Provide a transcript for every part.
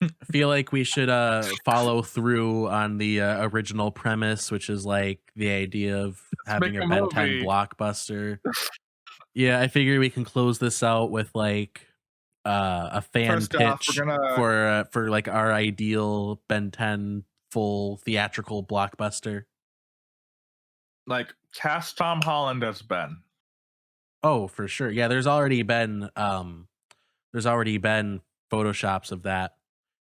I feel like we should follow through on the original premise, which is like the idea of Let's make having a a Ben 10 movie. blockbuster. Yeah, I figure we can close this out with like a fan First off, we're pitch gonna for like our ideal Ben 10 full theatrical blockbuster. like cast Tom Holland as Ben. Oh, for sure. Yeah, there's already been photoshops of that.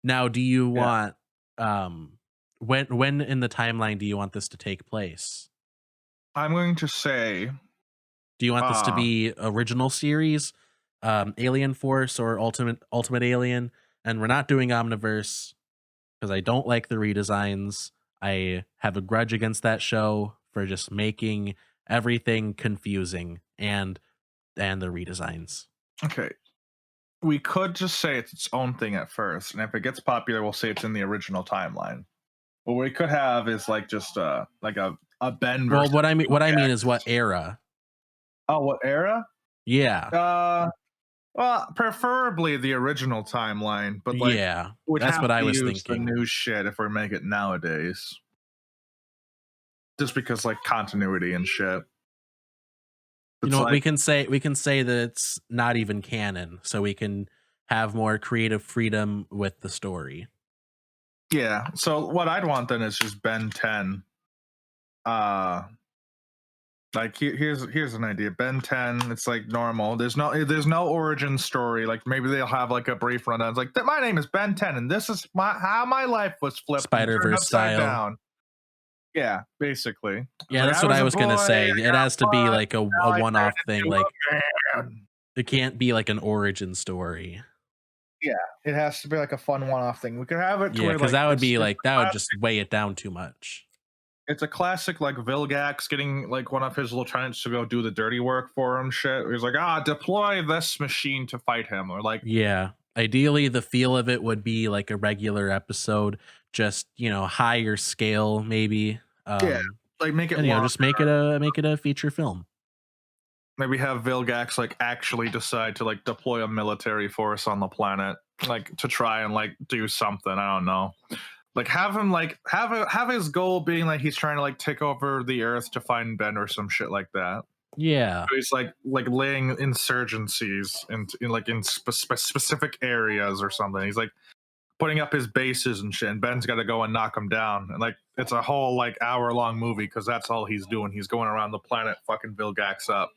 Now, do you Yeah, want when in the timeline do you want this to take place? I'm going to say, Do you want this to uh, be original series, Alien Force or Ultimate Alien? And we're not doing Omniverse because I don't like the redesigns. I have a grudge against that show for just making everything confusing and the redesigns. okay. We could just say it's its own thing at first, and if it gets popular, we'll say it's in the original timeline. What we could have is like just like a Ben Well, versus what I mean is what Jax. era? Oh, what era? Yeah. Uh, well, preferably the original timeline, but like Yeah. we'd That's have what I to was use the thinking. new shit if we make it nowadays, just because like continuity and shit. You know It's what? like We can say that it's not even canon, so we can have more creative freedom with the story. yeah. So what I'd want then is just Ben 10. Uh, like here's an idea. Ben 10. It's like normal. There's no origin story. Like maybe they'll have like a brief rundown. It's like my name is Ben 10, and this is how my life was flipped and turned Spider-Verse upside style. down. Yeah, basically. It's Yeah, like that's I what was I a was boy, gonna I say. It got has to be fucked, like a now I turned one-off thing. into Like a man. it can't be like an origin story. Yeah, it has to be like a fun one-off thing. We could have it to Yeah, where because like that would it's be it's like a that would just classic. weigh it down too much. It's a classic like Vilgax getting like one of his lieutenants to go do the dirty work for him. Shit, he's like, deploy this machine to fight him, or like, Yeah. Ideally, the feel of it would be like a regular episode, just higher scale, maybe. yeah, like make it And long. just make it a feature film. Maybe have Vilgax like actually decide to like deploy a military force on the planet, like to try and like do something. I don't know. Like have him like have his goal being like he's trying to like take over the Earth to find Ben or some shit like that. Yeah. So he's like laying insurgencies in specific areas or something. He's like putting up his bases and shit, and Ben's got to go and knock him down. And like it's a whole like hour-long movie because that's all he's doing. He's going around the planet fucking Vilgax up.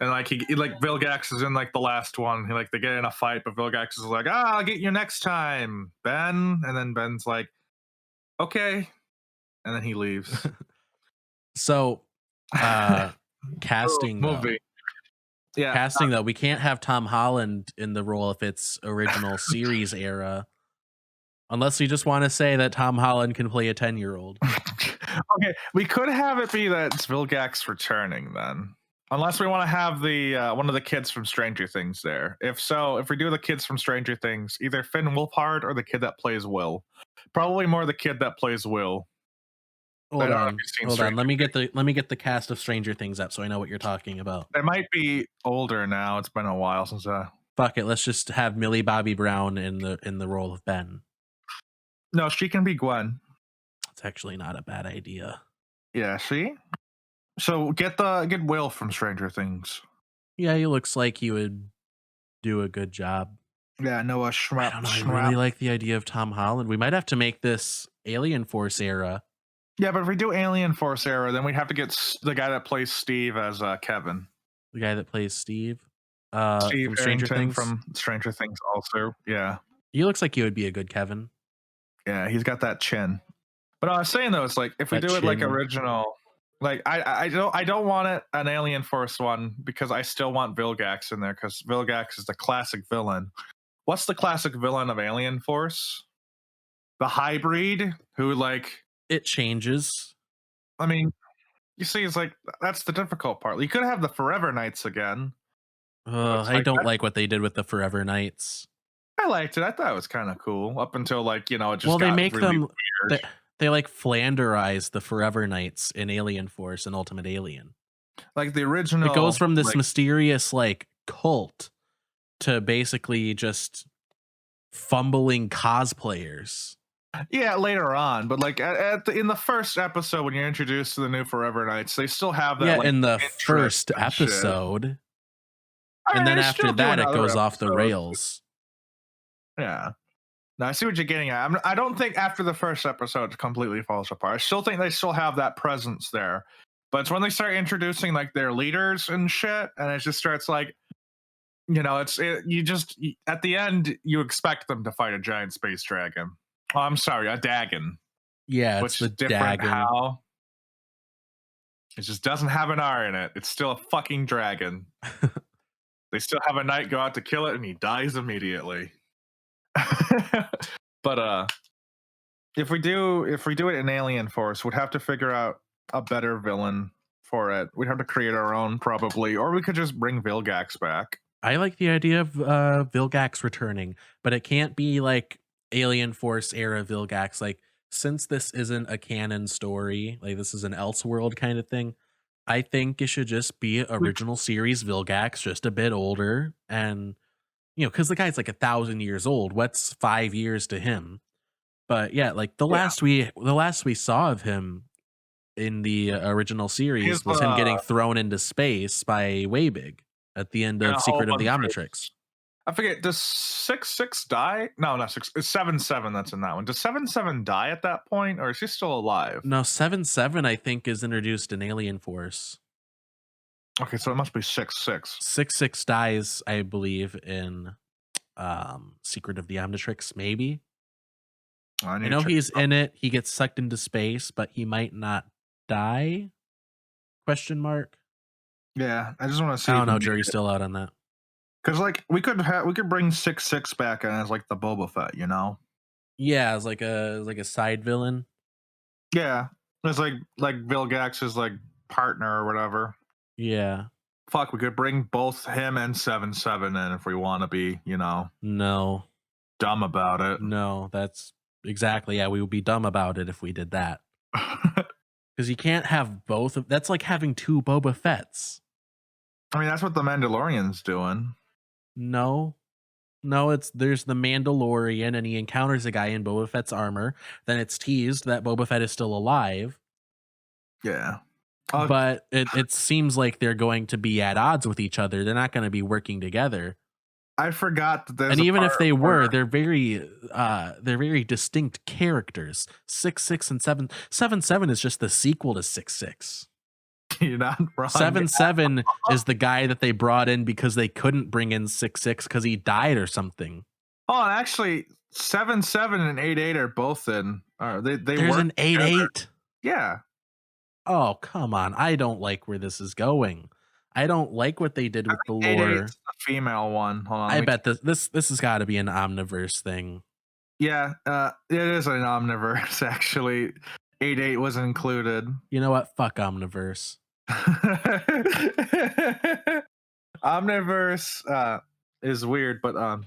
And like he like Vilgax is in like the last one. He like they get in a fight, but Vilgax is like, I'll get you next time, Ben. And then Ben's like, okay. And then he leaves. So, casting though. Movie. Yeah. Casting though, we can't have Tom Holland in the role if it's original series era. Unless you just want to say that Tom Holland can play a 10-year-old. Okay, we could have it be that it's Vilgax returning then. Unless we want to have the one of the kids from Stranger Things there. If so, if we do the kids from Stranger Things, either Finn Wolfhard or the kid that plays Will. Probably more the kid that plays Will. I Hold don't know if on. you've seen Hold on. Stranger Let me get the cast of Stranger Things up so I know what you're talking about. They might be older now. It's been a while since Fuck it. Let's just have Millie Bobby Brown in the role of Ben. No, she can be Gwen. It's actually not a bad idea. Yeah, see? So get Will from Stranger Things. Yeah, he looks like he would do a good job. Yeah, Noah I Schrapp. don't know. I really like the idea of Tom Holland. We might have to make this Alien Force era. Yeah, but if we do Alien Force era, then we'd have to get the guy that plays Steve as Kevin. The guy that plays Steve. Steve From Stranger Things. from Stranger Things also. Yeah. He looks like he would be a good Kevin. Yeah, he's got that chin. But I was saying though, it's like if we That do it like chin. original, like I don't want it an Alien Force one because I still want Vilgax in there because Vilgax is the classic villain. What's the classic villain of Alien Force? The hybrid who like It changes. I mean, you see, it's like that's the difficult part. You could have the Forever Knights again. It's I like don't like what they did with the Forever Knights. I liked it. I thought it was kind of cool up until like it just Well, they got make really them. weird. They like Flanderize the Forever Knights in Alien Force and Ultimate Alien. Like the original, It goes from this like, mysterious like cult to basically just fumbling cosplayers. Yeah, later on, but like in the first episode when you're introduced to the new Forever Knights, they still have that Yeah, like in the interest first and shit. episode. I And mean, then they after still do that, in it other goes off the episodes. rails. Yeah. No, I see what you're getting at. I don't think after the first episode it completely falls apart. I still think they still have that presence there. But it's when they start introducing like their leaders and shit, and it just starts like, at the end you expect them to fight a giant space dragon. Oh, I'm sorry, a Dagon. Yeah, it's Which is the different Dagon. how it just doesn't have an R in it. It's still a fucking dragon. They still have a knight go out to kill it and he dies immediately. But if we do it in Alien Force, we'd have to figure out a better villain for it. We'd have to create our own probably, or we could just bring Vilgax back. I like the idea of Vilgax returning, but it can't be like Alien Force era Vilgax. Like, since this isn't a canon story, like this is an Elseworld kind of thing, I think it should just be original series Vilgax, just a bit older. And, because the guy's like 1,000 years old. What's 5 years to him? But yeah, like the last we saw of him in the original series was him getting thrown into space by Waybig at the end of Secret of the Omnitrix. I forget, does 6-6 die? No, not 6. It's 7-7 that's in that one. Does 7-7 die at that point, or is he still alive? No, 7-7 I think is introduced in Alien Force. Okay, so it must be 6-6. 6-6 dies, I believe, in Secret of the Omnitrix, maybe. I know he's in it. He gets sucked into space, but he might not die? Question mark. Yeah, I just want to see. I don't know. Jury's still out on that. Because like we could bring 6-6 back as like the Boba Fett, you know? Yeah, as like a side villain. Yeah, it's like Vilgax's like partner or whatever. Yeah. Fuck, we could bring both him and 7-7 in if we want to be, No. Dumb about it. No, that's exactly. Yeah, we would be dumb about it if we did that. Because you can't have both of. That's like having two Boba Fetts. I mean, that's what the Mandalorian's doing. No, there's the Mandalorian, and he encounters a guy in Boba Fett's armor. Then it's teased that Boba Fett is still alive. Yeah. But it seems like they're going to be at odds with each other. They're not going to be working together. I forgot that. And even if they were, they're very distinct characters. 6-6 and 7-7 is just the sequel to 6-6. You're not wrong. 7-7 is the guy that they brought in because they couldn't bring in 6-6 because he died or something. Oh, actually, 7-7 and 8-8 are both in. There's an 8-8. Yeah. Oh, come on! I don't like where this is going. I don't like what they did with the lore. The female one. Hold on. I bet this has got to be an Omniverse thing. Yeah, it is an Omniverse actually. 8-8 was included. You know what? Fuck Omniverse. Omniverse is weird, but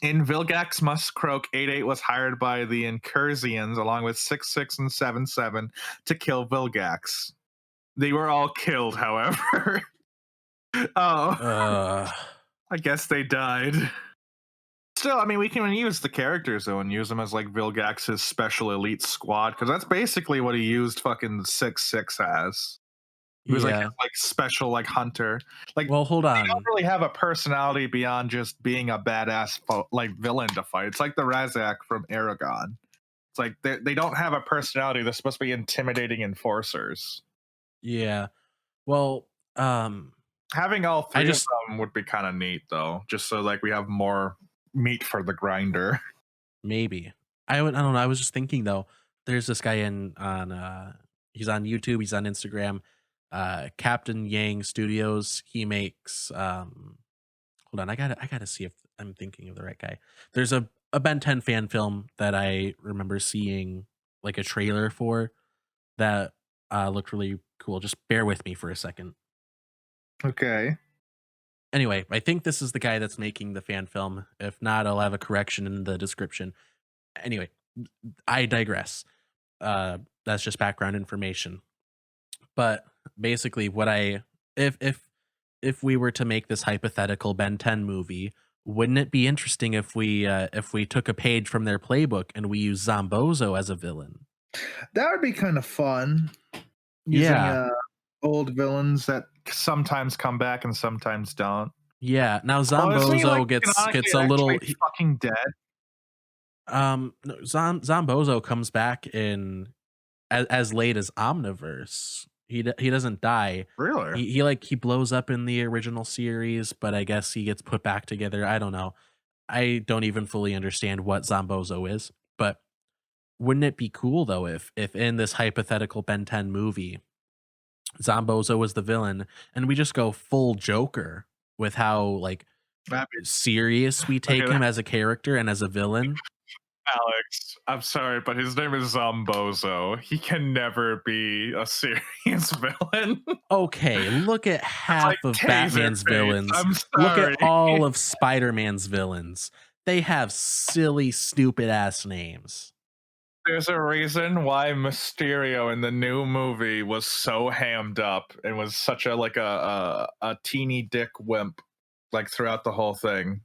in Vilgax Must Croak, 8-8 was hired by the Incursians along with 6-6 and 7-7 to kill Vilgax. They were all killed, however. I guess they died. Still, I mean, we can use the characters though and use them as like Vilgax's special elite squad, because that's basically what he used fucking 6-6 as. He was like special like hunter. Like, well, hold on. They don't really have a personality beyond just being a badass like villain to fight. It's like the Razak from Aragon. It's like they don't have a personality. They're supposed to be intimidating enforcers. Yeah. Well, having all three of them would be kind of neat though, just so like we have more meat for the grinder. Maybe. I don't know. I was just thinking though, there's this guy he's on YouTube, he's on Instagram, Captain Yang Studios. He makes hold on, I gotta see if I'm thinking of the right guy. There's a Ben 10 fan film that I remember seeing like a trailer for that looked really cool. Just bear with me for a second. Okay. Anyway, I think this is the guy that's making the fan film. If not, I'll have a correction in the description. Anyway, I digress. That's just background information. But basically, if we were to make this hypothetical Ben 10 movie, wouldn't it be interesting if we took a page from their playbook and we use Zombozo as a villain? That would be kind of fun. Using Yeah. old villains that sometimes come back and sometimes don't. Yeah. Now Well, isn't he like Zombozo gets canonically a actually little fucking dead? no, Zombozo comes back in as late as Omniverse. He doesn't die. Really? He blows up in the original series, but I guess he gets put back together. I don't know. I don't even fully understand what Zombozo is, but wouldn't it be cool though if in this hypothetical Ben 10 movie, Zombozo was the villain and we just go full Joker with how like That'd be serious we take okay. him as a character and as a villain? Alex, I'm sorry, but his name is Zombozo. He can never be a serious villain. Okay, look at It's like half of Batman's Taserface. villains. I'm Look sorry. at all of Spider-Man's villains. They have silly, stupid ass names. There's a reason why Mysterio in the new movie was so hammed up and was such a like a teeny dick wimp like throughout the whole thing.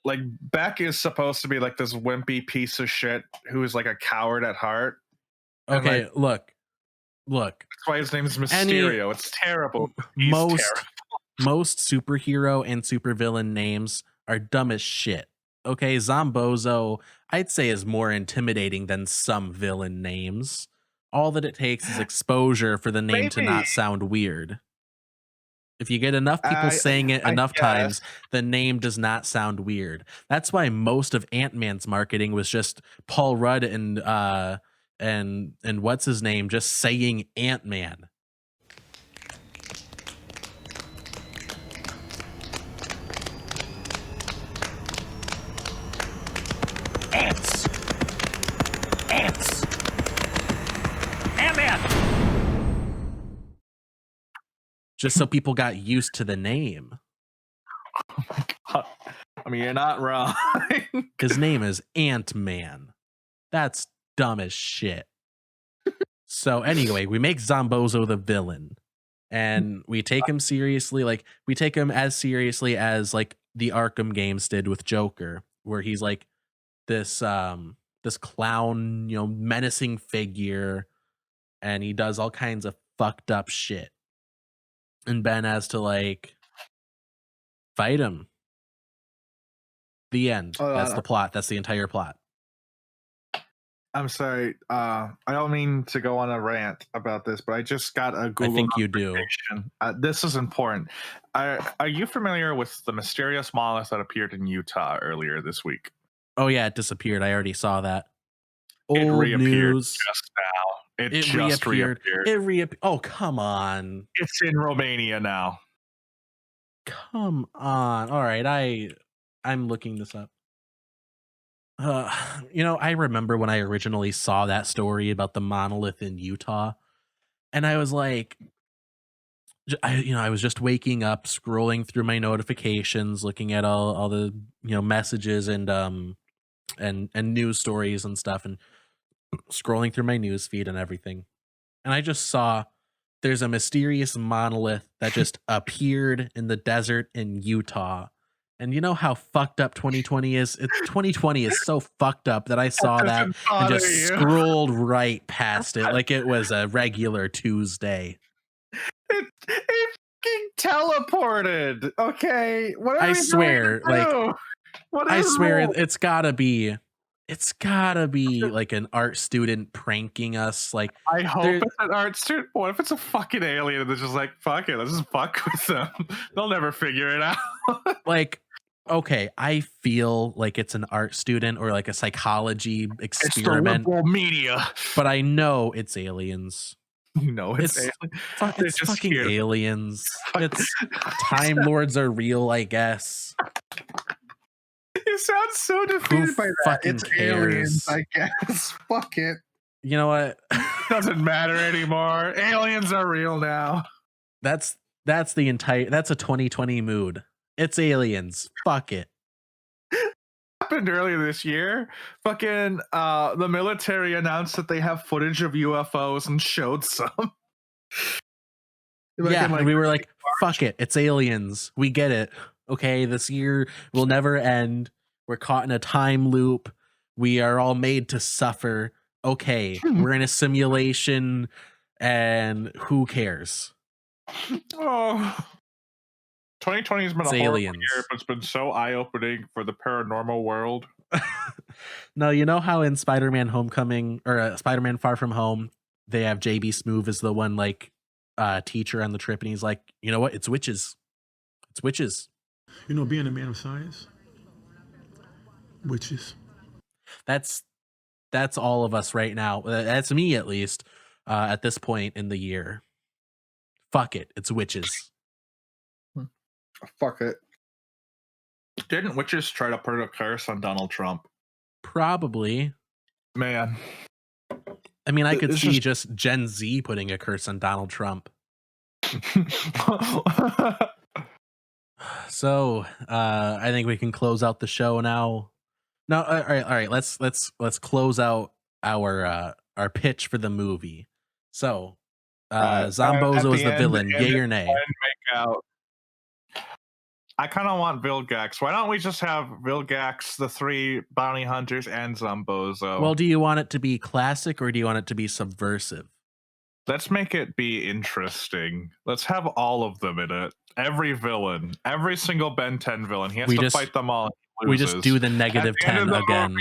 Like Beck is supposed to be like this wimpy piece of shit who is like a coward at heart. And Okay, like look. that's why his name is Any Mysterio. It's terrible. He's most terrible. most superhero and supervillain names are dumb as shit. Okay, Zombozo, I'd say is more intimidating than some villain names. All that it takes is exposure for the name to Maybe. not sound weird. If you get enough people I saying it I enough guess. times, the name does not sound weird. That's why most of Ant-Man's marketing was just Paul Rudd and what's his name just saying Ant-Man. Ants! Ants! Ant-Man! Just so people got used to the name. I mean, you're not wrong. His name is Ant-Man. That's dumb as shit. So anyway, we make Zombozo the villain and we take him seriously. Like we take him as seriously as like the Arkham games did with Joker, where he's like this this clown, menacing figure, and he does all kinds of fucked up shit. And Ben has to like fight him. The end. That's the plot. That's the entire plot. I'm sorry. I don't mean to go on a rant about this, but I just got a Google I think you do. notification. This is important. Are you familiar with the mysterious monolith that appeared in Utah earlier this week? Oh yeah, it disappeared. I already saw that. It Old reappeared news. just now. It just reappeared. reappeared. It reappeared. Oh, come on. It's in Romania now. Come on. All right, I'm looking this up. I remember when I originally saw that story about the monolith in Utah, and I was like, I was just waking up, scrolling through my notifications, looking at all the messages and news stories and stuff, and scrolling through my news feed and everything, and I just saw there's a mysterious monolith that just appeared in the desert in Utah. And you know how fucked up 2020 is? 2020 is so fucked up that I saw that and just scrolled right past it like it was a regular Tuesday. It fucking teleported. Okay, what I swear, it's gotta be like an art student pranking us. Like I hope it's an art student. What if it's a fucking alien that's just like, fuck it, let's just fuck with them. They'll never figure it out. Like, okay, I feel like it's an art student or like a psychology experiment. It's the liberal media. But I know it's aliens. No, it's fucking aliens. It's Time Lords are real, I guess. You sound so defeated by that. It's aliens, cares? I guess. Fuck it. You know what? Doesn't matter anymore. Aliens are real now. That's a 2020 mood. It's aliens. Fuck it. Happened earlier this year. Fucking the military announced that they have footage of UFOs and showed some. Yeah, and we were like, fuck it, it's aliens. We get it. Okay, this year will never end. We're caught in a time loop. We are all made to suffer. Okay, we're in a simulation, and who cares? Oh. 2020 has been It's a horrible aliens. year, but it's been so eye-opening for the paranormal world. No, you know how in Spider-Man Homecoming or Spider-Man Far From Home, they have JB Smoove as the one like teacher on the trip, and he's like, you know what? It's witches. It's witches. You know, being a man of science, witches. That's all of us right now. That's me at least at this point in the year. Fuck it. It's witches. Fuck it. Didn't witches try to put a curse on Donald Trump? Probably. Man. I mean, I could It's see just Gen Z putting a curse on Donald Trump. So I think we can close out the show now. No, all right. Let's close out our pitch for the movie. So, Zombozo is the villain. Yay or nay? I kind of want Vilgax. Why don't we just have Vilgax, the three bounty hunters, and Zombozo? Well, do you want it to be classic or do you want it to be subversive? Let's make it be interesting. Let's have all of them in it. Every villain, every single Ben 10 villain. He has to fight them all. We just do the negative 10 again.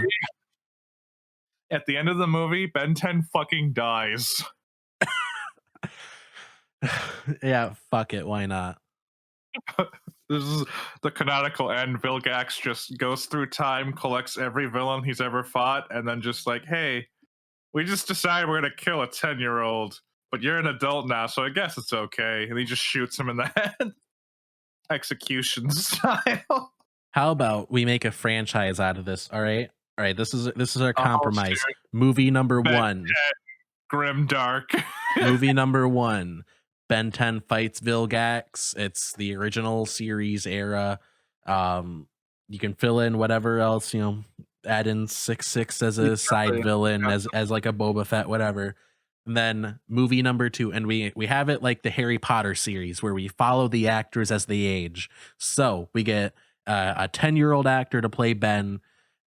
At the end of the movie, Ben 10 fucking dies. Yeah, fuck it. Why not? This is the canonical end. Vilgax just goes through time, collects every villain he's ever fought, and then just like, hey, we just decided we're going to kill a 10-year-old, but you're an adult now, so I guess it's okay. And he just shoots him in the head. Execution style. How about we make a franchise out of this? All right. This is our compromise. Movie number Ben 1. 10, Grim Dark. Movie number 1. Ben 10 fights Vilgax. It's the original series era. You can fill in whatever else, add in 6-6 as a side villain, as like a Boba Fett, whatever. And then movie number 2, and we have it like the Harry Potter series where we follow the actors as they age. So we get a 10-year-old actor to play Ben,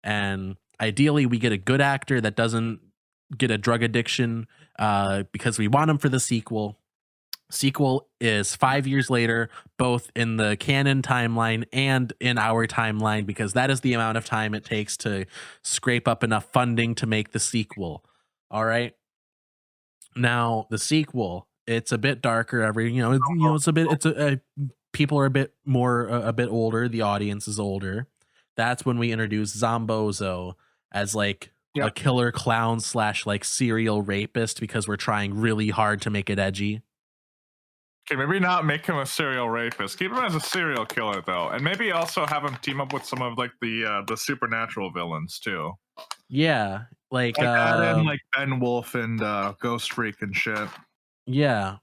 and ideally we get a good actor that doesn't get a drug addiction because we want him for the sequel. Sequel is 5 years later, both in the canon timeline and in our timeline, because that is the amount of time it takes to scrape up enough funding to make the sequel. All right. Now the sequel, it's a bit darker. People are a bit older. The audience is older. That's when we introduce Zombozo as like a killer clown / like serial rapist, because we're trying really hard to make it edgy. Okay, maybe not make him a serial rapist. Keep him as a serial killer, though, and maybe also have him team up with some of like the supernatural villains too. Yeah, like add in like Ben Wolf and Ghost Freak and shit. Yeah,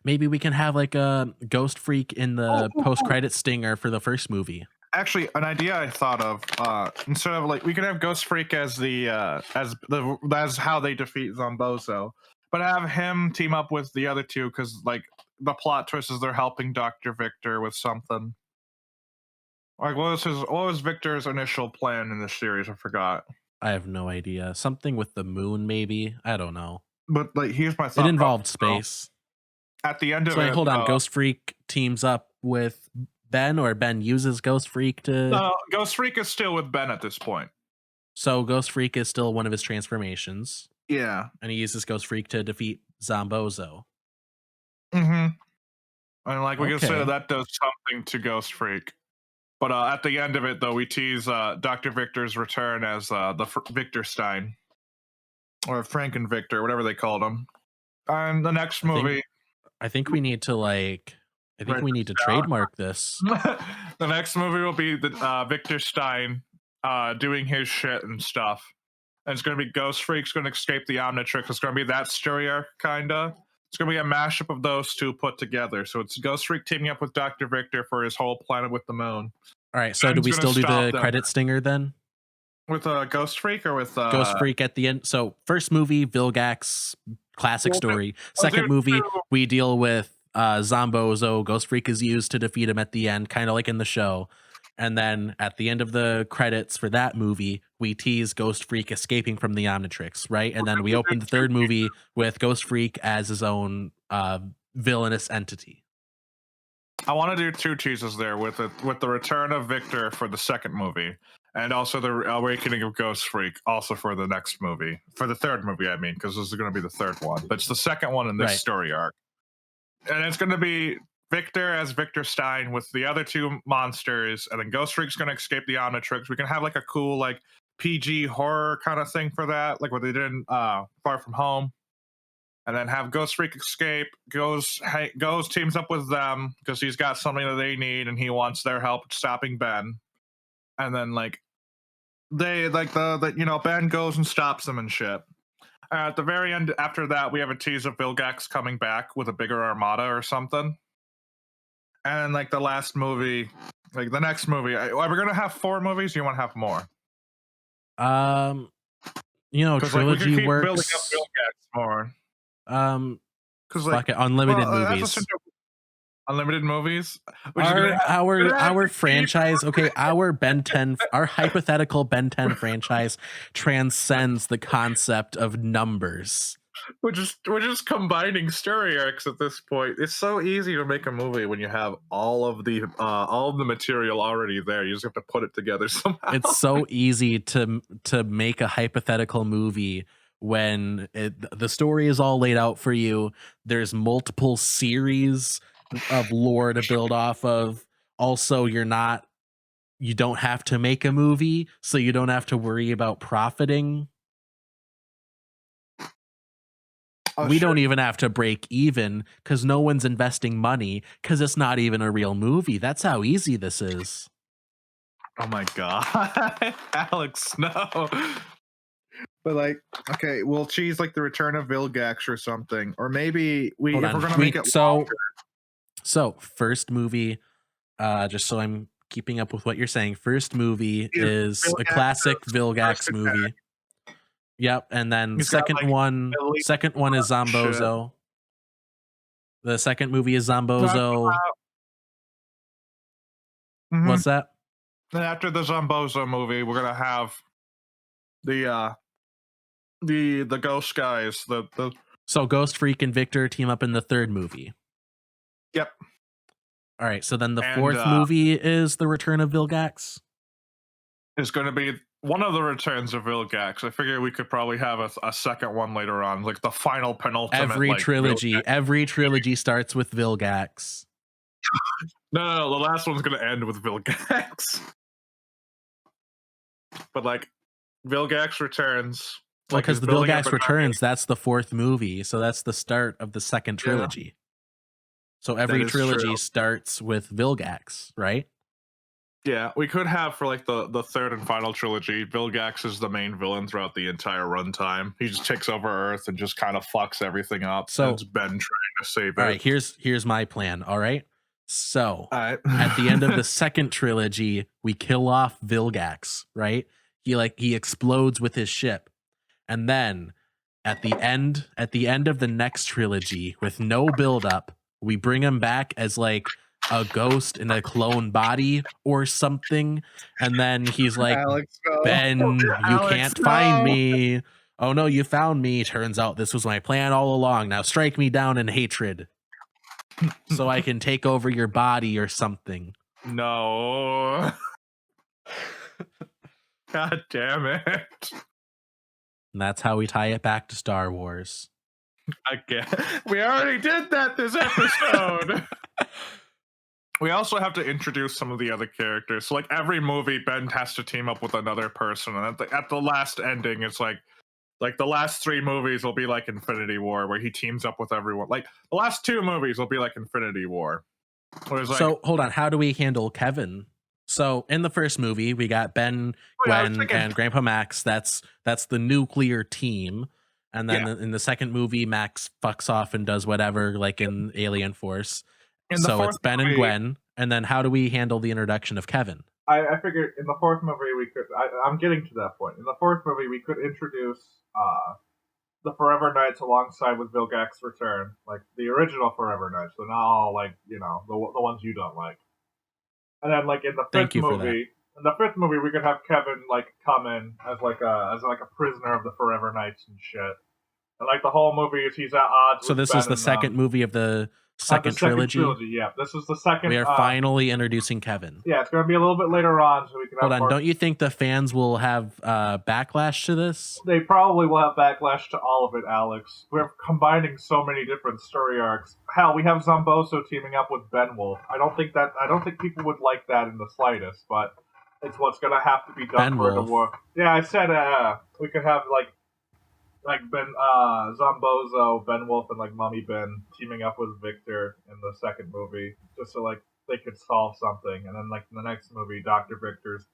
maybe we can have like a Ghost Freak in the post-credit stinger for the first movie. Actually, an idea I thought of, instead of like, we could have Ghost Freak as the as how they defeat Zombozo, but have him team up with the other two, because like the plot twist is they're helping Dr. Victor with something. Like, what was Victor's initial plan in this series? I forgot. I have no idea. Something with the moon, maybe. I don't know. But like, here's my thought. It involved space. At the end of it, it, hold on. Ghost Freak teams up with Ben, or Ben uses Ghost Freak to. No, Ghost Freak is still with Ben at this point. So Ghost Freak is still one of his transformations. Yeah, and he uses Ghost Freak to defeat Zombozo. Mm-hmm. And like we can say that does something to Ghost Freak. But at the end of it, though, we tease Dr. Victor's return as the Victor Stein, or Franken Victor, whatever they called him. And the next movie, I think we need to trademark this. The next movie will be the Victor Stein doing his shit and stuff. And it's going to be Ghost Freak's going to escape the Omnitrix. It's going to be that story arc, kinda. It's going to be a mashup of those two put together. So it's Ghost Freak teaming up with Dr. Victor for his whole planet with the moon. All right, so do we still do the credit stinger then? With Ghost Freak or with... Ghost Freak at the end. So first movie, Vilgax, classic story. Second movie, we deal with Zombozo, Ghost Freak is used to defeat him at the end, kind of like in the show. And then at the end of the credits for that movie, we tease Ghost Freak escaping from the Omnitrix, right? And then we open the third movie with Ghost Freak as his own villainous entity. I want to do 2 teases there with the return of Victor for the second movie, and also the awakening of Ghost Freak also for the next movie, for the third movie. I mean, because this is going to be the third one, but it's the second one in this story arc, and it's going to be Victor as Victor Stein with the other 2 monsters, and then Ghost Freak's going to escape the Omnitrix. We can have like a cool like PG horror kind of thing for that, like what they did in Far From Home. And then have Ghost Freak escape. Goes teams up with them because he's got something that they need and he wants their help stopping Ben. And then like they like the Ben goes and stops them and shit. At the very end, after that, we have a tease of Vilgax coming back with a bigger armada or something. And like the last movie, like the next movie, are we gonna have 4 movies? Or you want to have more? Trilogy like, works. Building up Vilgax more. Because like unlimited movies. Unlimited movies. Our franchise, okay, our Ben 10, our hypothetical Ben 10 franchise transcends the concept of numbers. We're just combining story arcs at this point. It's so easy to make a movie when you have all of the material already there. You just have to put it together somehow. It's so easy to make a hypothetical movie when the story is all laid out for you. There's multiple series of lore to build off of. Also, you don't have to make a movie, so you don't have to worry about profiting. We don't even have to break even because no one's investing money because it's not even a real movie. That's how easy this is. Oh my god. Alex, no. But like, okay, we'll choose like the return of Vilgax or something. Or maybe if we're gonna make it longer. So first movie, just so I'm keeping up with what you're saying, first movie is Vilgax, a classic Vilgax movie. Yep, and then second one is Zombozo. The second movie is Zombozo. What's that? Then after the Zombozo movie, we're gonna have the ghost guys. So Ghost Freak and Victor team up in the third movie. Yep. All right, so then the fourth movie is the return of Vilgax. It's going to be one of the returns of Vilgax. I figure we could probably have a second one later on, like the final penultimate. Every trilogy starts with Vilgax. No, the last one's going to end with Vilgax. But like, Vilgax returns. Because the Vilgax returns, that's the fourth movie, so that's the start of the second trilogy. Yeah. So every trilogy starts with Vilgax, right? Yeah, we could have for like the third and final trilogy, Vilgax is the main villain throughout the entire runtime. He just takes over Earth and just kind of fucks everything up. So it's Ben trying to save it. All right, here's my plan. All right. So at the end of the second trilogy, we kill off Vilgax, right? He explodes with his ship. And then at the end of the next trilogy, with no buildup, we bring him back as like a ghost in a clone body or something, and then he's like, Alex, no. Ben, you can't find me. Oh no, you found me. Turns out this was my plan all along. Now strike me down in hatred so I can take over your body or something. No. God damn it. And that's how we tie it back to Star Wars. Again. We already did that this episode. We also have to introduce some of the other characters. So like every movie, Ben has to team up with another person. And at the last ending, it's like the last 3 movies will be like Infinity War, where he teams up with everyone. Like the last 2 movies will be like Infinity War. So hold on, how do we handle Kevin? So in the first movie, we got Ben, Gwen, and Grandpa Max. That's the nuclear team. And then in the second movie, Max fucks off and does whatever, like in Alien Force. So it's Ben and Gwen. And then how do we handle the introduction of Kevin? I figured in the fourth movie we could. I'm getting to that point. In the fourth movie, we could introduce the Forever Knights alongside with Vilgax's return, like the original Forever Knights. So not all like the ones you don't like. And then like in the Thank fifth you for that. movie, we could have Kevin like come in as like a prisoner of the Forever Knights and shit. And like the whole movie is he's at odds. So with this Ben is the and second movie of the second trilogy. Yeah, this is the second. We are finally introducing Kevin. Yeah, it's going to be a little bit later on, so we can. Hold on, don't you think the fans will have backlash to this? They probably will have backlash to all of it, Alex. We're combining so many different story arcs. Hell, we have Zombozo teaming up with Benwolf. I don't think people would like that in the slightest, but it's what's going to have to be done for it to work. Yeah, I said we could have like Ben Zombozo, Benwolf, and like Mummy Ben teaming up with Victor in the second movie, just so like they could solve something, and then like in the next movie, Dr. Victor's.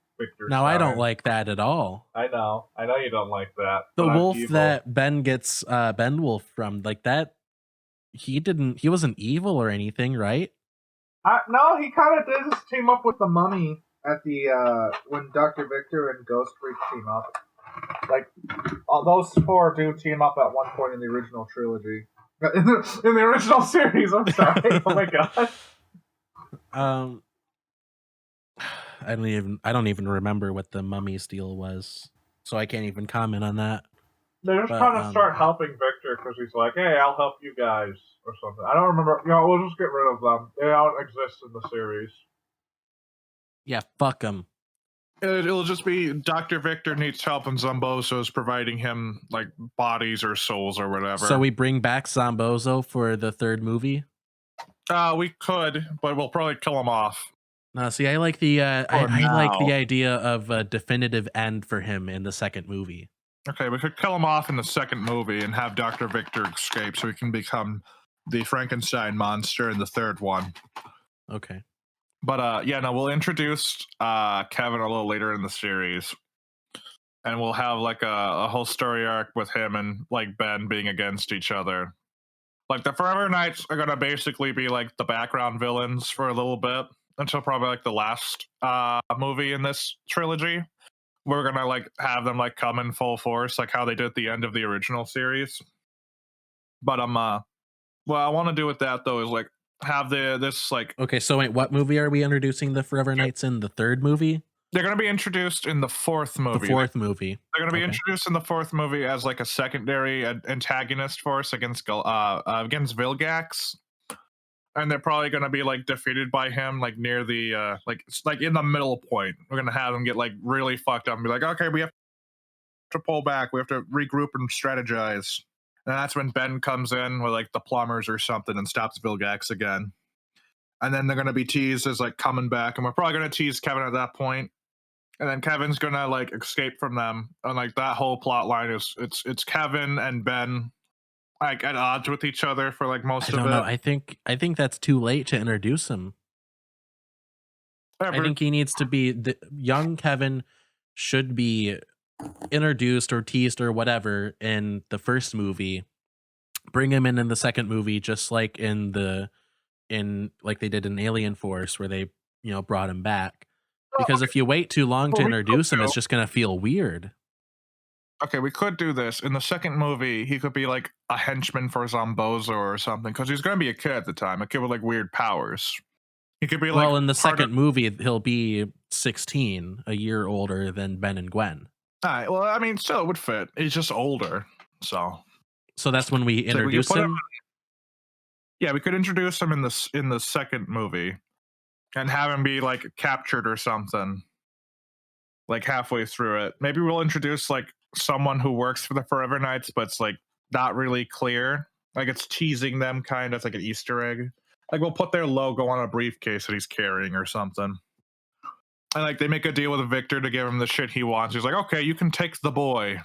Now I don't like that at all. I know you don't like that. The wolf that Ben gets Benwolf from, like that, he wasn't evil or anything, right? No, he kind of did just team up with the Mummy at the when Dr. Victor and Ghost Freak team up. Like those four do team up at one point in the original trilogy, in the original series. I'm sorry. Oh my god. I don't even remember what the Mummy's deal was, so I can't even comment on that. They're just trying to start helping Victor because he's like, "Hey, I'll help you guys" or something. I don't remember. We'll just get rid of them. They don't exist in the series. Yeah, fuck them. It'll just be Dr. Victor needs help and Zombozo is providing him like bodies or souls or whatever. So we bring back Zombozo for the third movie? We could, but we'll probably kill him off. No, see, I like the I like the idea of a definitive end for him in the second movie. Okay, we could kill him off in the second movie and have Dr. Victor escape so he can become the Frankenstein monster in the third one. Okay. But we'll introduce Kevin a little later in the series. And we'll have like a whole story arc with him and like Ben being against each other. Like the Forever Knights are gonna basically be like the background villains for a little bit until probably like the last movie in this trilogy. We're gonna like have them like come in full force, like how they did at the end of the original series. But what I want to do with that though is like have this like. Okay, so wait, what movie are we introducing the Forever Knights in? The third movie? They're going to be introduced in the fourth movie. The fourth movie. They're going to be introduced in the fourth movie as like a secondary antagonist force against Vilgax, and they're probably going to be like defeated by him like near the like in the middle point. We're going to have them get like really fucked up and be like, okay, we have to pull back. We have to regroup and strategize. And that's when Ben comes in with like the plumbers or something and stops Vilgax again. And then they're going to be teased as like coming back, and we're probably going to tease Kevin at that point. And then Kevin's gonna like escape from them, and like that whole plot line is it's Kevin and Ben like at odds with each other for like most of it. I think that's too late to introduce him. I think he needs to be the young Kevin should be introduced or teased or whatever in the first movie. Bring him in the second movie, just like in like they did in Alien Force, where they brought him back. Because if you wait too long to introduce him, it's just going to feel weird. Okay, we could do this. In the second movie, he could be like a henchman for Zombozo or something, because he's going to be a kid at the time, a kid with like weird powers. He could be like... Well, in the second movie, he'll be 16, a year older than Ben and Gwen. All right, well, I mean, still, it would fit. He's just older, so... So that's when we introduce him? Yeah, we could introduce him in the second movie. And have him be like captured or something, like halfway through it. Maybe we'll introduce like someone who works for the Forever Knights, but it's like not really clear. Like it's teasing them kind of. It's like an Easter egg. Like we'll put their logo on a briefcase that he's carrying or something. And like they make a deal with Victor to give him the shit he wants. He's like, okay, you can take the boy.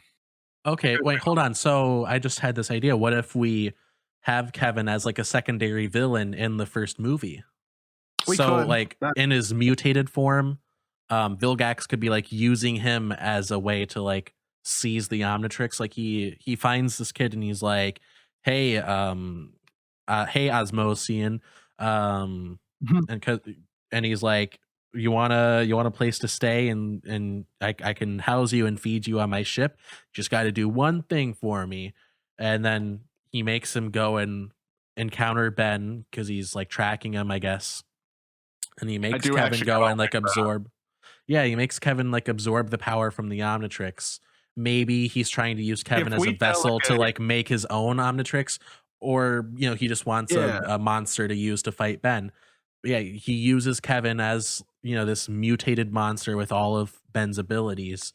Okay, wait, hold on. So I just had this idea. What if we have Kevin as like a secondary villain in the first movie? Like in his mutated form, Vilgax could be like using him as a way to like seize the Omnitrix. Like he finds this kid and he's like, hey, hey Osmosian, and he's like, you want a place to stay and I can house you and feed you on my ship. Just got to do one thing for me. and then he makes him go and encounter Ben because he's like tracking him, I guess. And he I makes do Kevin actually go kinda and like like that. absorb. Yeah, he makes Kevin like absorb the power from the Omnitrix. Maybe he's trying to use Kevin If as a we get like vessel to a like make his own Omnitrix, or he just wants yeah, a monster to use to fight Ben. But yeah, he uses Kevin as this mutated monster with all of Ben's abilities,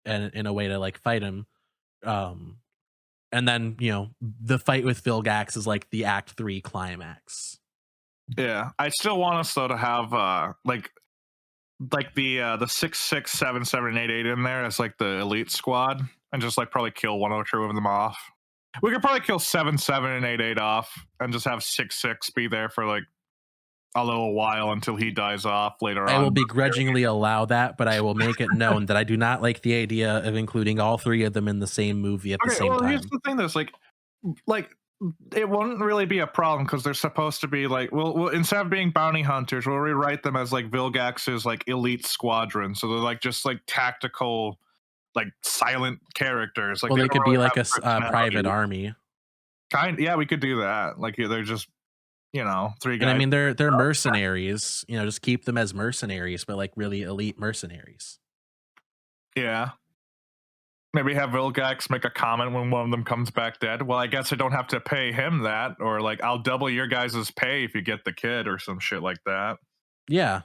and in a way to like fight him. Um, and then the fight with Vilgax is like the Act 3 climax. yeah. I still want us though to have like the 6, 6, 7, 7, and 8 in there as like the elite squad, and just like probably kill one or two of them off. We could probably kill 7, 7, and 8, 8 off, and just have 6, 6 be there for like a little while until he dies off later I on. will begrudgingly allow that, but I will make it known that I do not like the idea of including all three of them in the same movie at the Okay, same well, here's time. the thing: though, like it wouldn't really be a problem because they're supposed to be like, well, instead of being bounty hunters, we'll rewrite them as like Vilgax's like elite squadron. So they're like just like tactical, like silent characters. Like Well, they they don't could be really like have a private personality. army, Yeah, we could do that. Like they're just three and I guys. mean they're mercenaries. Just keep them as mercenaries, but like really elite mercenaries. Yeah. Maybe have Vilgax make a comment when one of them comes back dead. Well, I guess I don't have to pay him that, or like I'll double your guys' pay if you get the kid, or some shit like that. Yeah,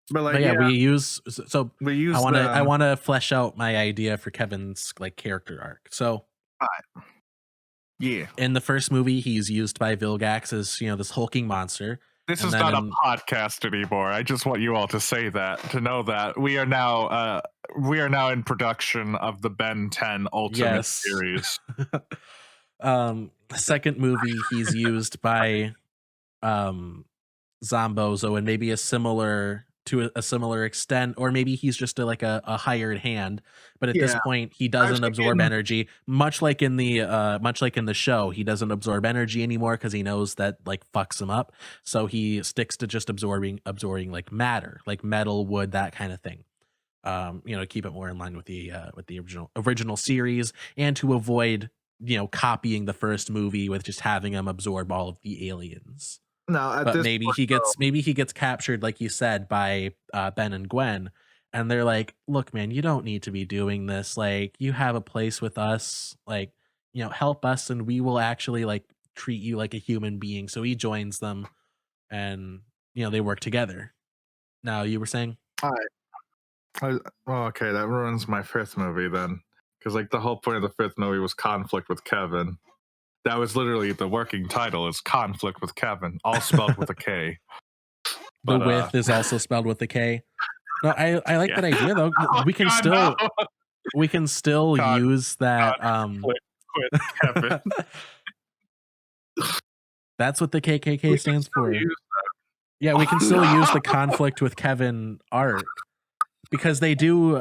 But but like, yeah, yeah, we use so. we I use want to I them. want to flesh out my idea for Kevin's like character arc. So Yeah. in the first movie, he's used by Vilgax as this hulking monster, This and is then not a in podcast anymore. I just want you all to say that, to know that we are now in production of the Ben 10 Ultimate yes. Series. Second movie, he's used by um Zombozo, and maybe a similar extent, or maybe he's just a hired hand. But at this Yeah, point, he I was doesn't absorb thinking. energy, much like in the show. He doesn't absorb energy anymore because he knows that like fucks him up. So he sticks to just absorbing like matter, like metal, wood, that kind of thing. To keep it more in line with the original series, and to avoid copying the first movie with just having him absorb all of the aliens. No, at But this maybe point, he gets captured, like you said, by Ben and Gwen, and they're like, "Look, man, you don't need to be doing this. Like, you have a place with us. Like, help us, and we will actually like treat you like a human being." So he joins them, and they work together. Now, you were saying? well, okay, that ruins my fifth movie then, because like the whole point of the fifth movie was conflict with Kevin. That was literally the working title, is conflict with Kevin, all spelled with a K. The But with is also spelled with a K. No, I like yeah. that idea though. Oh, We can God, still no. we can still God, use that. conflict with Kevin. That's what the KKK We can stands still for. use Yeah, we can still use the conflict with Kevin arc, because they do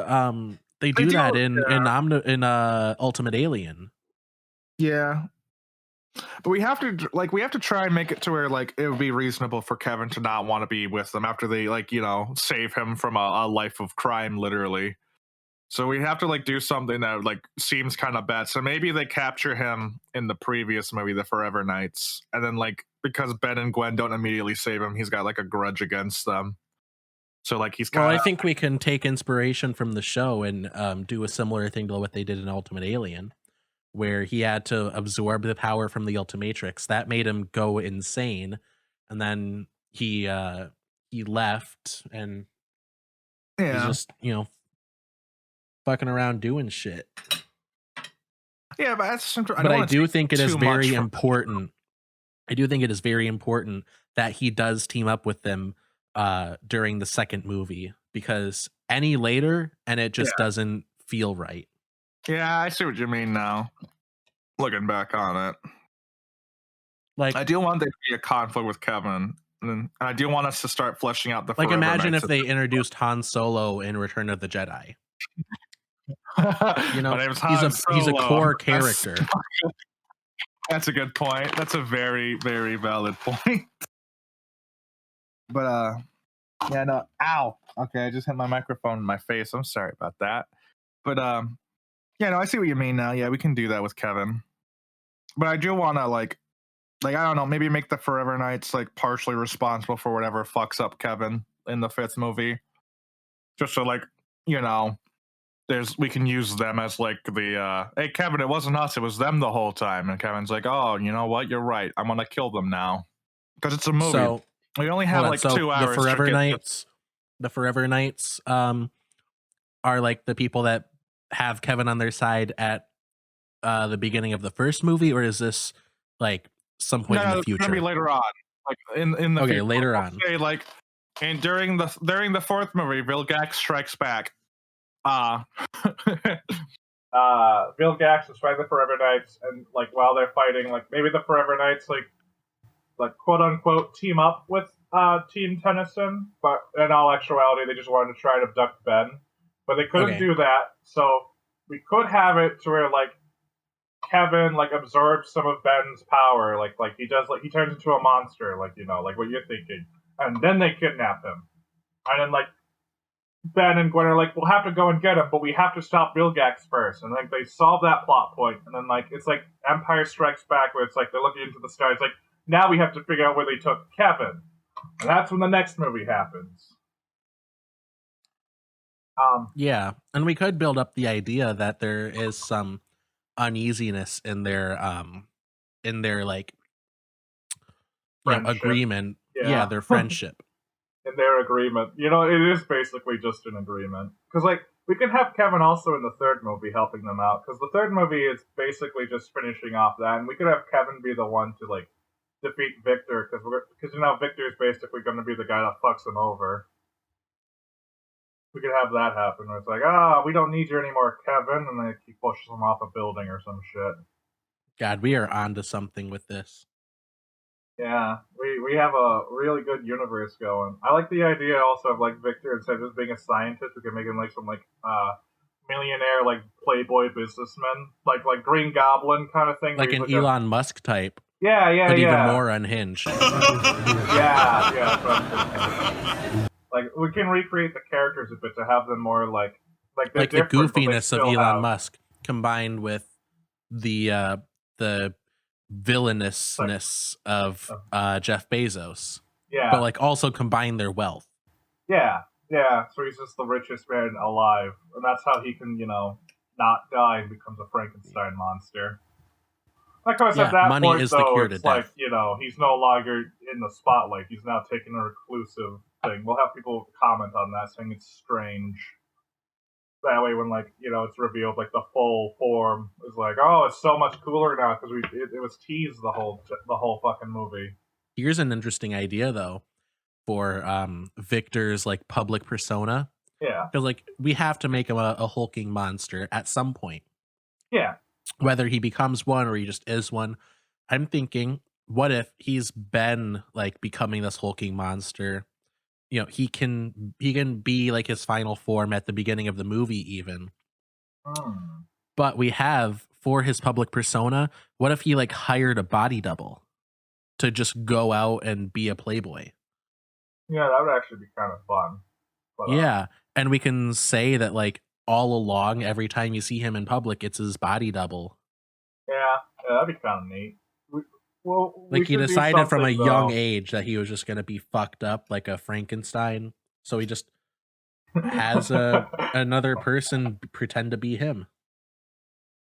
They do, that in Ultimate Alien. yeah. But we have to try and make it to where like it would be reasonable for Kevin to not want to be with them after they save him from a life of crime, literally. So we have to like do something that like seems kind of bad. So maybe they capture him in the previous movie, The Forever Knights, and then like because Ben and Gwen don't immediately save him, he's got like a grudge against them. So like he's Well, kind I of think we can take inspiration from the show and do a similar thing to what they did in Ultimate Alien, where he had to absorb the power from the Ultimatrix. That made him go insane, and then he left, and he's yeah, just fucking around doing shit. yeah. But that's I But don't I want to do take think it is too much very from. important. I do think it is very important that he does team up with them during the second movie, because any later and it just doesn't feel right. Yeah, I see what you mean now. Looking back on it, Like I do want there to be a conflict with Kevin, and I do want us to start fleshing out the like Forever imagine Knights. if they introduced Han Solo in Return of the Jedi. My name's Han He's a Solo. core character. That's a good point. That's a very, very valid point. But yeah, no, ow. Okay, I just hit my microphone in my face. I'm sorry about that. But Yeah, no, I see what you mean now. Yeah, we can do that with Kevin. But I do want to I don't know, maybe make the Forever Knights like partially responsible for whatever fucks up Kevin in the 5th movie. Just so you know, we can use them as like the hey Kevin, it wasn't us, it was them the whole time. And Kevin's like, oh, you know what? You're right. I'm gonna kill them now because it's a movie. So We only have like 2 hours. The Forever Knights are like the people that have Kevin on their side at the beginning of the first movie, or is this like some point in the future? It's gonna be later on, like in the future. Later on. Say, like, and during the 4th movie, Vilgax strikes back. Vilgax is fighting the Forever Knights, and like while they're fighting, like maybe the Forever Knights like quote unquote team up with Team Tennyson, but in all actuality, they just wanted to try to abduct Ben, but they couldn't do that. So we could have it to where like Kevin like absorbs some of Ben's power, like he does, like he turns into a monster, like like what you're thinking, and then they kidnap him, and then like Ben and Gwen are like, we'll have to go and get him, but we have to stop Vilgax first, and like they solve that plot point, and then like it's like Empire Strikes Back, where it's like they're looking into the stars, like now we have to figure out where they took Kevin, and that's when the next movie happens. Yeah, and we could build up the idea that there is some uneasiness in their like agreement. Yeah, their friendship. In their agreement. It is basically just an agreement. Because like we can have Kevin also in the 3rd movie helping them out, because the 3rd movie is basically just finishing off that, and we could have Kevin be the one to like defeat Victor, because Victor is basically going to be the guy that fucks him over. We could have that happen, where it's like, we don't need you anymore, Kevin, and then he pushes him off a building or some shit. God, we are onto something with this. Yeah, we have a really good universe going. I like the idea also of like Victor, instead of just being a scientist, we can make him like some millionaire like playboy businessman, like Green Goblin kind of thing, like an Elon Musk type. Yeah, but even more unhinged. yeah. Like we can recreate the characters a bit to have them more like the goofiness of Elon Musk combined with the villainousness of Jeff Bezos. Yeah, but like also combine their wealth. Yeah. So he's just the richest man alive, and that's how he can not die and becomes a Frankenstein monster. Like I said, that money point, is though, the cure to it's death. like, he's no longer in the spotlight. He's now taking a reclusive thing. We'll have people comment on that, saying it's strange. That way, when it's revealed, like the full form is like, oh, it's so much cooler now because it was teased the whole fucking movie. Here's an interesting idea though for Victor's like public persona. Yeah, because like we have to make him a hulking monster at some point. Yeah. Whether he becomes one or he just is one. I'm thinking, what if he's been like becoming this hulking monster? He can be like his final form at the beginning of the movie even. But we have, for his public persona, what if he like hired a body double to just go out and be a playboy? Yeah, that would actually be kind of fun. But, yeah, and we can say that like all along, every time you see him in public, it's his body double. Yeah, that'd be kind of neat. He decided from a young age that he was just going to be fucked up like a Frankenstein. So he just has another person pretend to be him.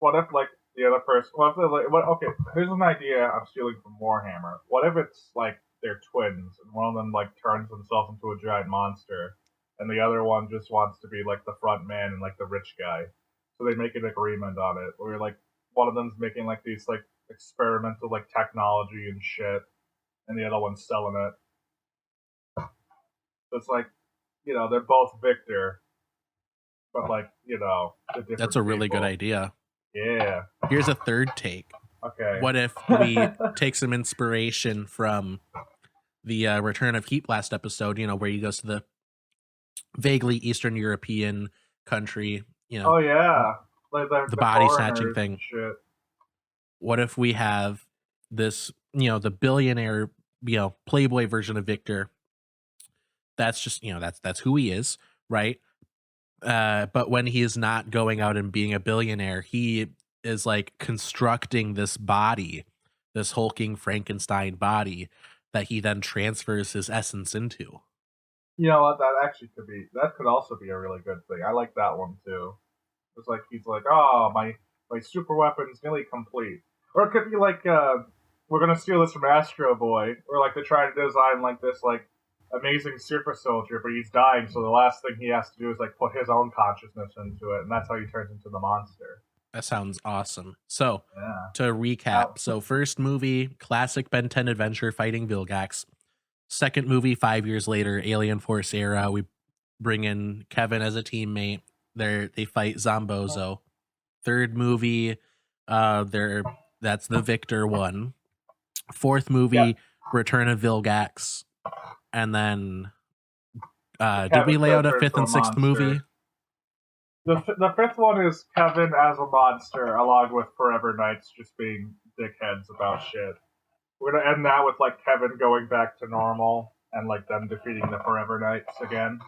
What if like the other person? Okay, here's an idea I'm stealing from Warhammer. What if it's like they're twins and one of them like turns himself into a giant monster, and the other one just wants to be like the front man and like the rich guy? So they make an agreement on it where like one of them's making like these like experimental like technology and shit, and the other one's selling it. So it's like, they're both Victor, but like, that's a really good idea. Yeah. Here's a third take. Okay. What if we take some inspiration from the Return of Heat Blast episode, where he goes to the vaguely Eastern European country, Oh yeah. Like the body snatching thing. Shit. What if we have this, the billionaire, playboy version of Victor? That's just, that's who he is, right? But when he is not going out and being a billionaire, he is like constructing this body, this hulking Frankenstein body that he then transfers his essence into. You know what? That could also be a really good thing. I like that one too. It's like he's like, oh, my super weapon's nearly complete. Or it could be like, we're gonna steal this from Astro Boy, or like they try to design like this like amazing super soldier, but he's dying, so the last thing he has to do is like put his own consciousness into it, and that's how he turns into the monster. That sounds awesome. So, Yeah. to recap, so first movie, classic Ben 10 adventure fighting Vilgax. Second movie, 5 years later, Alien Force era. We bring in Kevin as a teammate. They fight Zombozo. Third movie, that's the Victor one. Fourth movie, Return of Vilgax. And then did we lay out a fifth and sixth movie? The fifth one is Kevin as a monster, along with Forever Knights just being dickheads about shit. We're gonna end that with like Kevin going back to normal and like them defeating the Forever Knights again.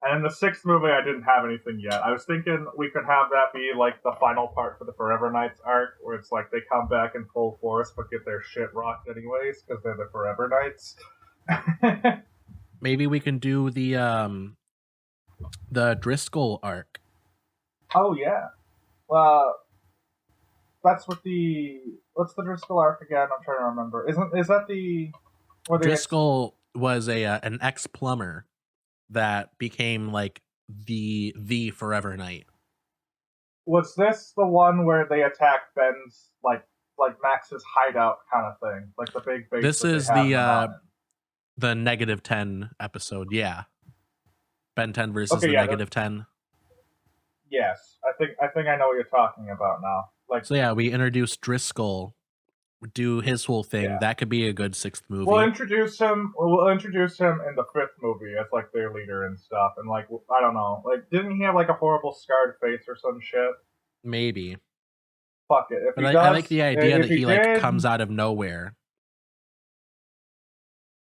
And in the sixth movie, I didn't have anything yet. I was thinking we could have that be like the final part for the Forever Knights arc, where it's like they come back in full force but get their shit rocked anyways because they're the Forever Knights. Maybe we can do the Driscoll arc. Oh yeah. That's what's the Driscoll arc again? I'm trying to remember. Is that the Driscoll was an ex plumber that became like the Forever Knight. Was this the one where they attack Ben's like Max's hideout kind of thing, like the big base? This is the -10 episode. Yeah, Ben 10 versus the -10. Yes, I think I know what you're talking about now. Like, so yeah, we introduced Driscoll, do his whole thing. Yeah. That could be a good sixth movie. We'll introduce him in the fifth movie as like their leader and stuff. And like, I don't know, like, didn't he have like a horrible scarred face or some shit? Maybe. Fuck it. But I like the idea that he like comes out of nowhere.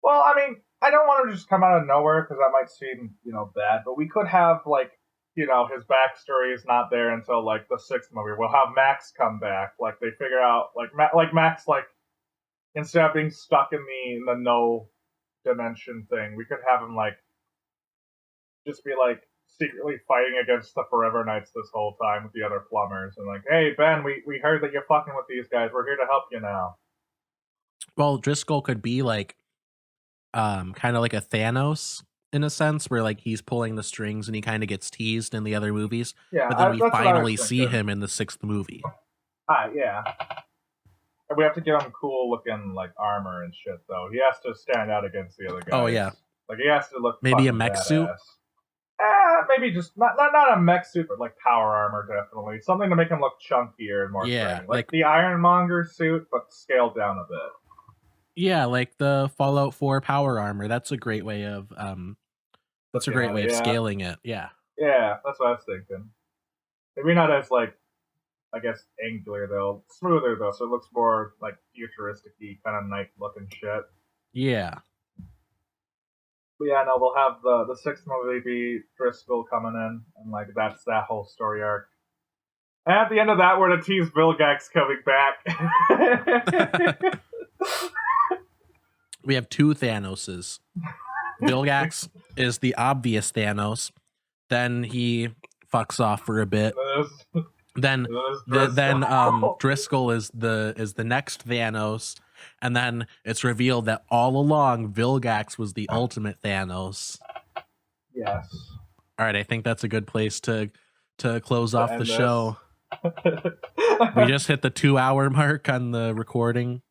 Well, I mean, I don't want to just come out of nowhere because that might seem, bad. But we could have like, his backstory is not there until like the sixth movie. We'll have Max come back. Like they figure out like Max, like instead of being stuck in the no dimension thing, we could have him like just be like secretly fighting against the Forever Knights this whole time with the other plumbers and like, hey Ben, we heard that you're fucking with these guys. We're here to help you now. Well, Driscoll could be like kind of like a Thanos in a sense, where like he's pulling the strings and he kind of gets teased in the other movies. Yeah, but then we finally see him in the sixth movie. Yeah. And we have to give him cool looking like armor and shit though. He has to stand out against the other guys. Oh yeah. Like he has to look maybe a mech badass suit. Maybe just not a mech suit, but like power armor definitely. Something to make him look chunkier and more threatening. Like the Ironmonger suit, but scaled down a bit. Yeah, like the Fallout 4 power armor. That's a great way of scaling it. Yeah. Yeah, that's what I was thinking. Maybe not as like, I guess, angular though, smoother though, so it looks more like futuristic-y, kind of knight looking shit. Yeah. But yeah, no, we'll have the sixth movie be Driscoll coming in, and like that's that whole story arc. And at the end of that, we're to tease Vilgax coming back. We have two Thanoses. Vilgax is the obvious Thanos. Then he fucks off for a bit. Then Driscoll is the next Thanos, and then it's revealed that all along Vilgax was the ultimate Thanos. Yes. All right, I think that's a good place to close off the show. We just hit the 2-hour mark on the recording.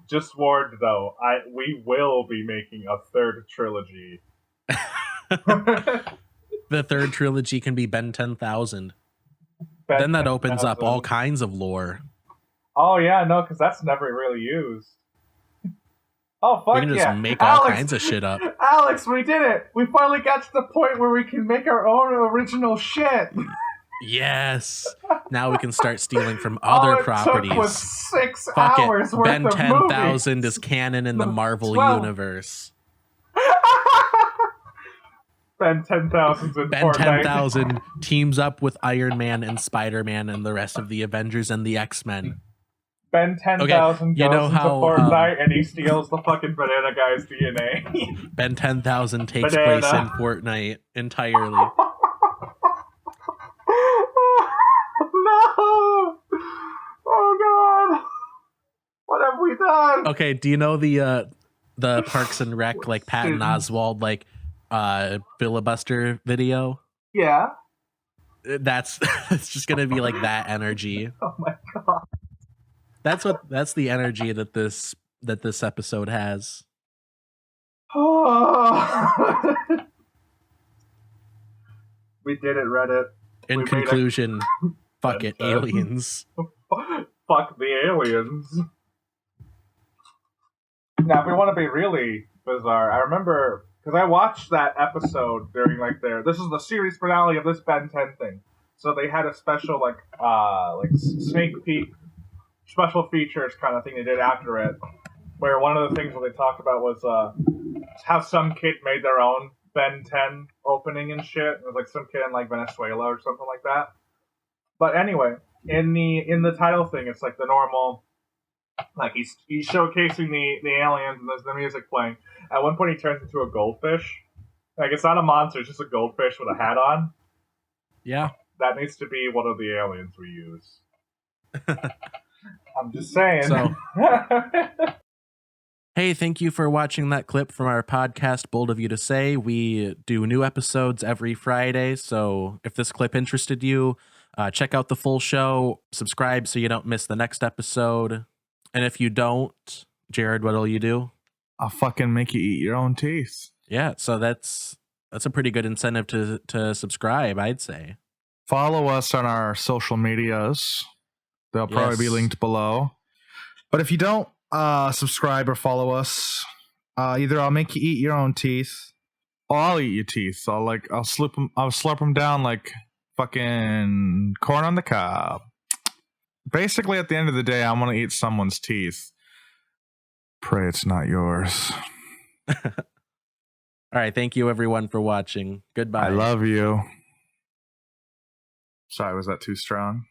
Just warned though, we will be making a third trilogy. The third trilogy can be Ben 10,000. Then that opens up all kinds of lore. Oh yeah, no, because that's never really used. Oh fuck yeah! We can just make all kinds of shit up. Alex, we did it! We finally got to the point where we can make our own original shit. Yes. Now we can start stealing from other properties. Took was 6 hours worth Ben of 10,000 movies. is canon in the Marvel universe. Ben 10,000's in Ben Fortnite. 10,000 teams up with Iron Man and Spider-Man and the rest of the Avengers and the X-Men. Ben 10,000 Okay, you goes know into how, Fortnite and he steals the fucking banana guy's DNA. Ben 10,000 takes Banana. place in Fortnite entirely. No! Oh god! What have we done? Okay, do you know the Parks and Rec, like Patton Oswalt, like filibuster video? Yeah. That's it's just gonna be like that energy. Oh my god. That's the energy that this episode has. We did it, Reddit. In We made conclusion, fuck it, aliens. Fuck the aliens. Now, if we want to be really bizarre, I remember because I watched that episode during like this is the series finale of this Ben 10 thing. So they had a special like sneak peek, special features kind of thing they did after it, where one of the things that they talked about was how some kid made their own Ben 10 opening and shit. It was like some kid in like Venezuela or something like that. But anyway, in the title thing, it's like the normal, like he's showcasing the aliens and there's the music playing. At one point, he turns into a goldfish. Like it's not a monster; it's just a goldfish with a hat on. Yeah, that needs to be one of the aliens we use. I'm just saying. So, hey, thank you for watching that clip from our podcast, Bold of You to Say. We do new episodes every Friday, so if this clip interested you, check out the full show, subscribe so you don't miss the next episode. And if you don't, Jared, what'll you do? I'll fucking make you eat your own teeth. Yeah, so that's a pretty good incentive to subscribe, I'd say. Follow us on our social medias. They'll probably be linked below. But if you don't subscribe or follow us, either I'll make you eat your own teeth, or I'll eat your teeth. I'll slurp them down like fucking corn on the cob. Basically, at the end of the day, I'm gonna eat someone's teeth. Pray it's not yours. All right, thank you everyone for watching. Goodbye. I love you. Sorry, was that too strong?